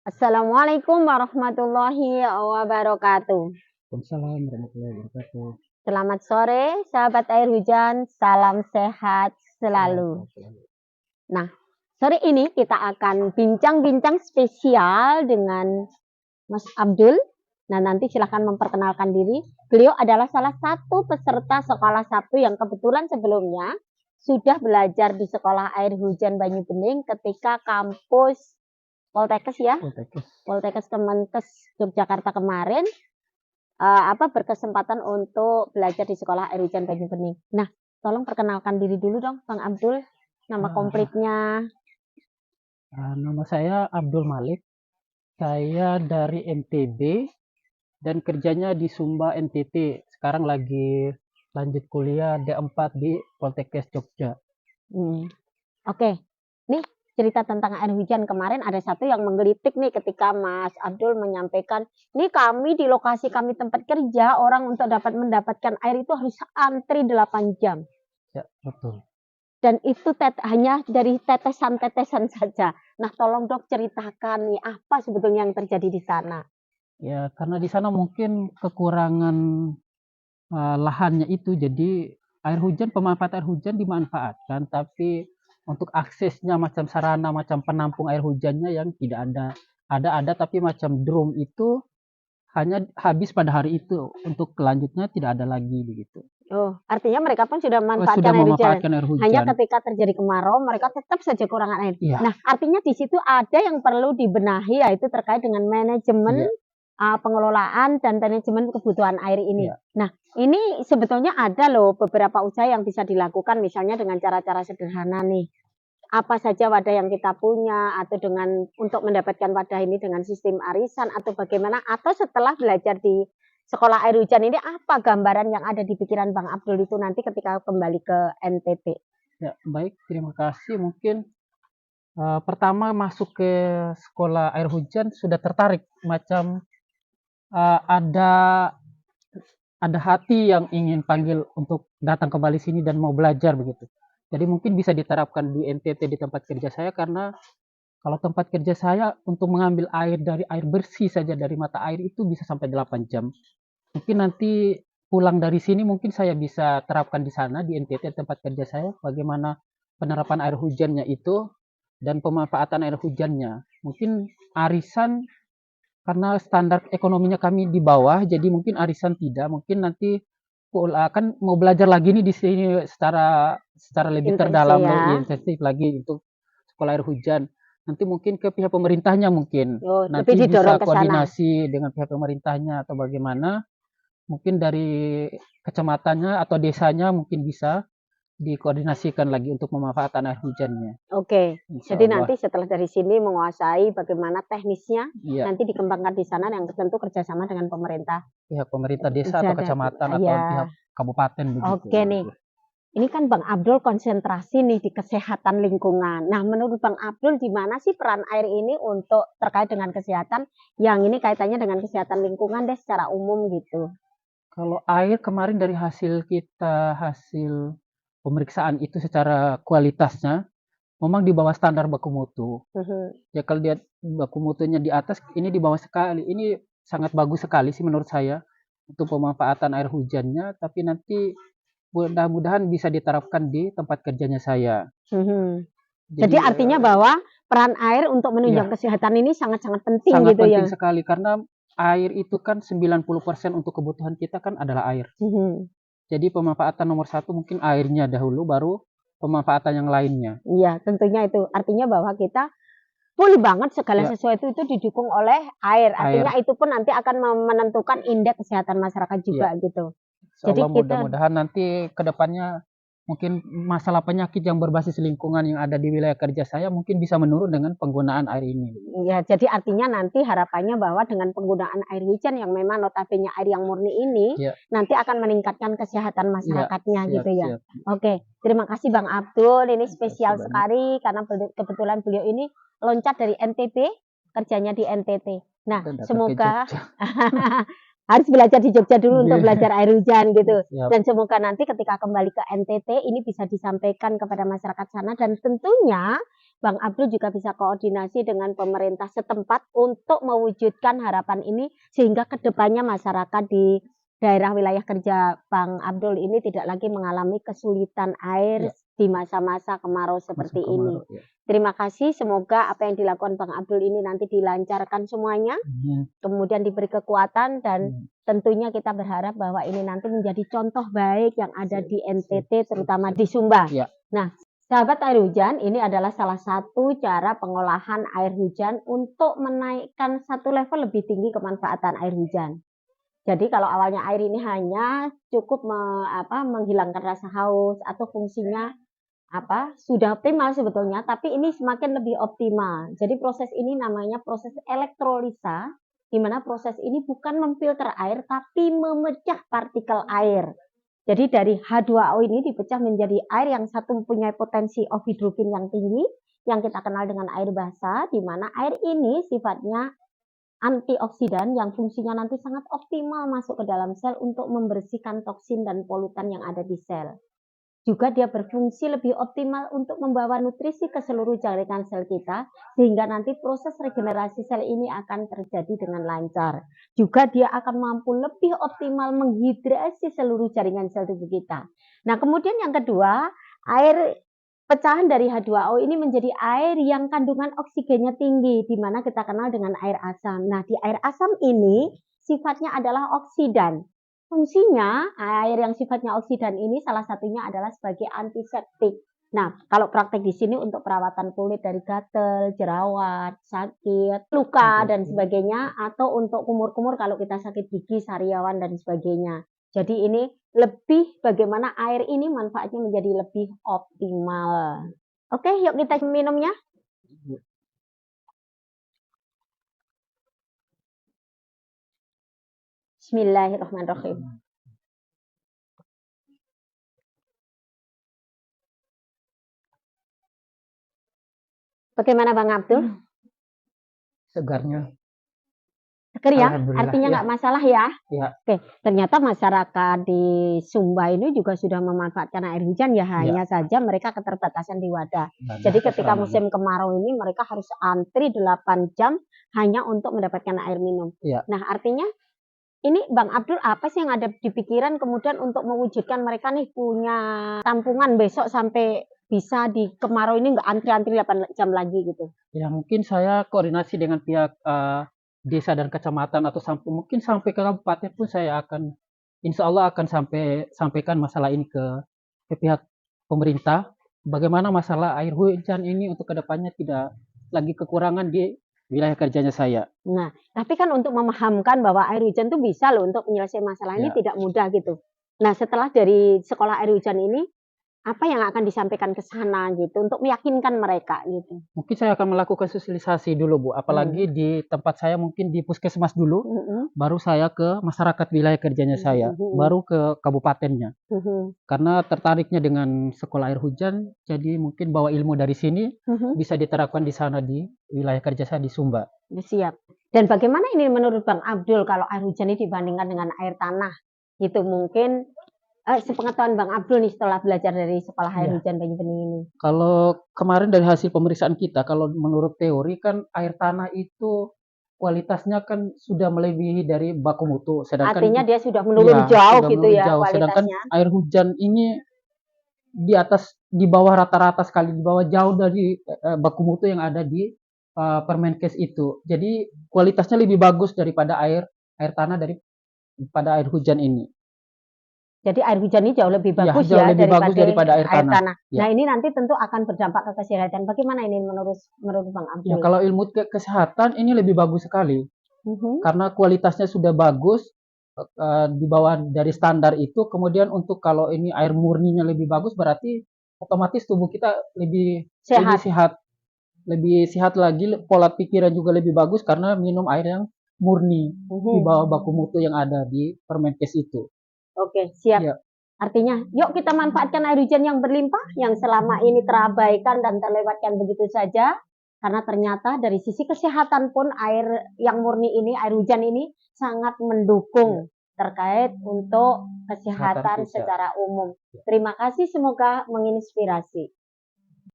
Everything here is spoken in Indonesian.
Assalamualaikum warahmatullahi wabarakatuh. Waalaikumsalam warahmatullahi wabarakatuh. Selamat sore, sahabat air hujan. Salam sehat selalu. Nah, sore ini kita akan bincang-bincang spesial dengan Mas Abdul. Nah, nanti silahkan memperkenalkan diri. Beliau adalah salah satu peserta sekolah 1 yang kebetulan sebelumnya sudah belajar di sekolah air hujan Banyu Bening ketika kampus Poltekkes ya, Poltekkes Kemenkes Yogyakarta kemarin berkesempatan untuk belajar di sekolah air hujan Banyu Bening. Nah, tolong perkenalkan diri dulu dong, Bang Abdul. Nama komplitnya. Nama saya Abdul Malik. Saya dari NTB dan kerjanya di Sumba NTT. Sekarang lagi lanjut kuliah D4 di Poltekkes Jogja. Oke. Nih, cerita tentang air hujan kemarin ada satu yang menggelitik nih ketika Mas Abdul menyampaikan, nih kami di lokasi kami tempat kerja, orang untuk dapat mendapatkan air itu harus antri 8 jam. Ya, betul. Dan itu hanya dari tetesan-tetesan saja. Nah, tolong dok ceritakan nih apa sebetulnya yang terjadi di sana. Ya, karena di sana mungkin kekurangan lahannya itu, jadi air hujan, pemanfaatan air hujan dimanfaatkan, tapi untuk aksesnya macam sarana, macam penampung air hujannya yang tidak ada. Ada tapi macam drum itu hanya habis pada hari itu, untuk kelanjutnya tidak ada lagi begitu. Oh, artinya mereka pun sudah memanfaatkan air hujan. Hanya ketika terjadi kemarau, mereka tetap saja kekurangan air. Iya. Nah, artinya di situ ada yang perlu dibenahi, yaitu terkait dengan manajemen pengelolaan dan manajemen kebutuhan air ini. Iya. Nah, ini sebetulnya ada loh beberapa usaha yang bisa dilakukan, misalnya dengan cara-cara sederhana nih. Apa saja wadah yang kita punya, atau dengan untuk mendapatkan wadah ini dengan sistem arisan, atau bagaimana, atau setelah belajar di sekolah air hujan ini apa gambaran yang ada di pikiran Bang Abdul itu nanti ketika kembali ke NTT? Ya, baik, terima kasih. Mungkin pertama masuk ke sekolah air hujan sudah tertarik, macam ada hati yang ingin panggil untuk datang kembali sini dan mau belajar begitu. Jadi mungkin bisa diterapkan di NTT di tempat kerja saya, karena kalau tempat kerja saya untuk mengambil air dari air bersih saja dari mata air itu bisa sampai 8 jam. Mungkin nanti pulang dari sini mungkin saya bisa terapkan di sana di NTT tempat kerja saya, bagaimana penerapan air hujannya itu dan pemanfaatan air hujannya. Mungkin arisan, karena standar ekonominya kami di bawah, jadi mungkin arisan tidak. Mungkin nanti akan mau belajar lagi nih di sini secara lebih terdalam, lebih intensif lagi untuk sekolah air hujan. Nanti mungkin ke pihak pemerintahnya mungkin. Nanti bisa koordinasi dengan pihak pemerintahnya atau bagaimana. Mungkin dari kecamatannya atau desanya mungkin bisa dikoordinasikan lagi untuk pemanfaatan air hujannya. Oke, jadi nanti setelah dari sini menguasai bagaimana teknisnya, nanti dikembangkan di sana yang tentu kerjasama dengan pemerintah. Pihak pemerintah desa atau kecamatan atau pihak kabupaten begitu. Oke nih, ini kan Bang Abdul konsentrasi nih di kesehatan lingkungan. Nah, menurut Bang Abdul gimana sih peran air ini untuk terkait dengan kesehatan? Yang ini kaitannya dengan kesehatan lingkungan deh secara umum gitu. Kalau air kemarin dari hasil pemeriksaan itu secara kualitasnya memang di bawah standar baku mutu. Ya kalau lihat baku mutunya di atas, ini di bawah sekali. Ini sangat bagus sekali sih menurut saya untuk pemanfaatan air hujannya. Tapi nanti mudah-mudahan bisa diterapkan di tempat kerjanya saya. Jadi artinya bahwa peran air untuk menunjang kesehatan ini sangat-sangat penting sangat gitu ya. Sangat penting sekali, karena air itu kan 90% untuk kebutuhan kita kan adalah air. Jadi pemanfaatan nomor 1 mungkin airnya dahulu, baru pemanfaatan yang lainnya. Iya, tentunya itu. Artinya bahwa kita full banget segala sesuatu itu didukung oleh air. Artinya itu pun nanti akan menentukan indeks kesehatan masyarakat juga gitu. Jadi mudah-mudahan nanti ke depannya mungkin masalah penyakit yang berbasis lingkungan yang ada di wilayah kerja saya mungkin bisa menurun dengan penggunaan air ini. Ya, jadi artinya nanti harapannya bahwa dengan penggunaan air hujan yang memang notabene air yang murni ini nanti akan meningkatkan kesehatan masyarakatnya gitu ya. Oke, terima kasih Bang Abdul. Ini spesial sekali karena kebetulan beliau ini loncat dari NTB, kerjanya di NTT. Nah, semoga harus belajar di Jogja dulu untuk belajar air hujan gitu. Dan semoga nanti ketika kembali ke NTT ini bisa disampaikan kepada masyarakat sana, dan tentunya Bang Abdul juga bisa koordinasi dengan pemerintah setempat untuk mewujudkan harapan ini sehingga kedepannya masyarakat di daerah wilayah kerja Bang Abdul ini tidak lagi mengalami kesulitan air di masa-masa kemarau seperti ini. Terima kasih, semoga apa yang dilakukan Bang Abdul ini nanti dilancarkan semuanya, kemudian diberi kekuatan dan tentunya kita berharap bahwa ini nanti menjadi contoh baik yang ada di NTT terutama di Sumba. Nah, sahabat air hujan, ini adalah salah satu cara pengolahan air hujan untuk menaikkan satu level lebih tinggi kemanfaatan air hujan. Jadi kalau awalnya air ini hanya cukup menghilangkan rasa haus atau fungsinya sudah optimal sebetulnya, tapi ini semakin lebih optimal. Jadi proses ini namanya proses elektrolisa, di mana proses ini bukan memfilter air, tapi memecah partikel air. Jadi dari H2O ini dipecah menjadi air yang satu mempunyai potensi off hidrofin yang tinggi, yang kita kenal dengan air basa, di mana air ini sifatnya antioksidan yang fungsinya nanti sangat optimal masuk ke dalam sel untuk membersihkan toksin dan polutan yang ada di sel. Juga dia berfungsi lebih optimal untuk membawa nutrisi ke seluruh jaringan sel kita, sehingga nanti proses regenerasi sel ini akan terjadi dengan lancar. Juga dia akan mampu lebih optimal menghidrasi seluruh jaringan sel tubuh kita. Nah, kemudian yang kedua, air pecahan dari H2O ini menjadi air yang kandungan oksigennya tinggi, di mana kita kenal dengan air asam. Nah, di air asam ini sifatnya adalah oksidan. Fungsinya air yang sifatnya oksidan ini salah satunya adalah sebagai antiseptik. Nah, kalau praktek di sini untuk perawatan kulit dari gatal, jerawat, sakit, luka dan sebagainya, atau untuk kumur-kumur kalau kita sakit gigi, sariawan dan sebagainya. Jadi ini lebih bagaimana air ini manfaatnya menjadi lebih optimal. Oke, yuk kita minumnya. Bismillahirrahmanirrahim. Bagaimana Bang Abdul? Segarnya. Seger ya? Artinya nggak masalah ya? Oke, ternyata masyarakat di Sumba ini juga sudah memanfaatkan air hujan ya, hanya saja mereka keterbatasan di wadah. Jadi ketika musim kemarau ini mereka harus antri 8 jam hanya untuk mendapatkan air minum. Nah, artinya ini Bang Abdul apa sih yang ada di pikiran kemudian untuk mewujudkan mereka nih punya tampungan besok sampai bisa di kemarau ini nggak antri-antri 8 jam lagi gitu? Ya mungkin saya koordinasi dengan pihak desa dan kecamatan atau mungkin sampai ke kabupaten pun saya akan insya Allah akan sampaikan masalah ini ke pihak pemerintah. Bagaimana masalah air hujan ini untuk kedepannya tidak lagi kekurangan di wilayah kerjanya saya. Nah, tapi kan untuk memahamkan bahwa air hujan itu bisa loh untuk menyelesaikan masalah ini tidak mudah gitu. Nah, setelah dari sekolah air hujan ini, apa yang akan disampaikan ke sana gitu untuk meyakinkan mereka gitu? Mungkin saya akan melakukan sosialisasi dulu Bu, apalagi di tempat saya mungkin di puskesmas dulu, baru saya ke masyarakat wilayah kerjanya saya, baru ke kabupatennya. Karena tertariknya dengan sekolah air hujan, jadi mungkin bawa ilmu dari sini bisa diterapkan di sana di wilayah kerja saya di Sumba. Siap. Dan bagaimana ini menurut Bang Abdul kalau air hujan ini dibandingkan dengan air tanah? Gitu mungkin sepengetahuan Bang Abdul nih setelah belajar dari sekolah air hujan Banyu Bening ini. Kalau kemarin dari hasil pemeriksaan kita, kalau menurut teori kan air tanah itu kualitasnya kan sudah melebihi dari baku mutu. Sedangkan artinya dia sudah menurun jauh gitu ya kualitasnya. Sedangkan air hujan ini di bawah rata-rata sekali, di bawah jauh dari baku mutu yang ada di Permenkes itu. Jadi kualitasnya lebih bagus daripada air tanah daripada air hujan ini. Jadi air hujan ini jauh lebih bagus daripada air tanah. Nah ini nanti tentu akan berdampak ke kesehatan. Bagaimana ini menurut Bang Abdul? Ya kalau ilmu kesehatan ini lebih bagus sekali. Karena kualitasnya sudah bagus di bawah dari standar itu. Kemudian untuk kalau ini air murninya lebih bagus berarti otomatis tubuh kita lebih sehat. Lebih sehat lagi, pola pikiran juga lebih bagus karena minum air yang murni di bawah baku mutu yang ada di Permenkes itu. Oke, siap. Artinya, yuk kita manfaatkan air hujan yang berlimpah, yang selama ini terabaikan dan terlewatkan begitu saja. Karena ternyata dari sisi kesehatan pun air yang murni ini, air hujan ini sangat mendukung terkait untuk kesehatan secara umum. Terima kasih, semoga menginspirasi.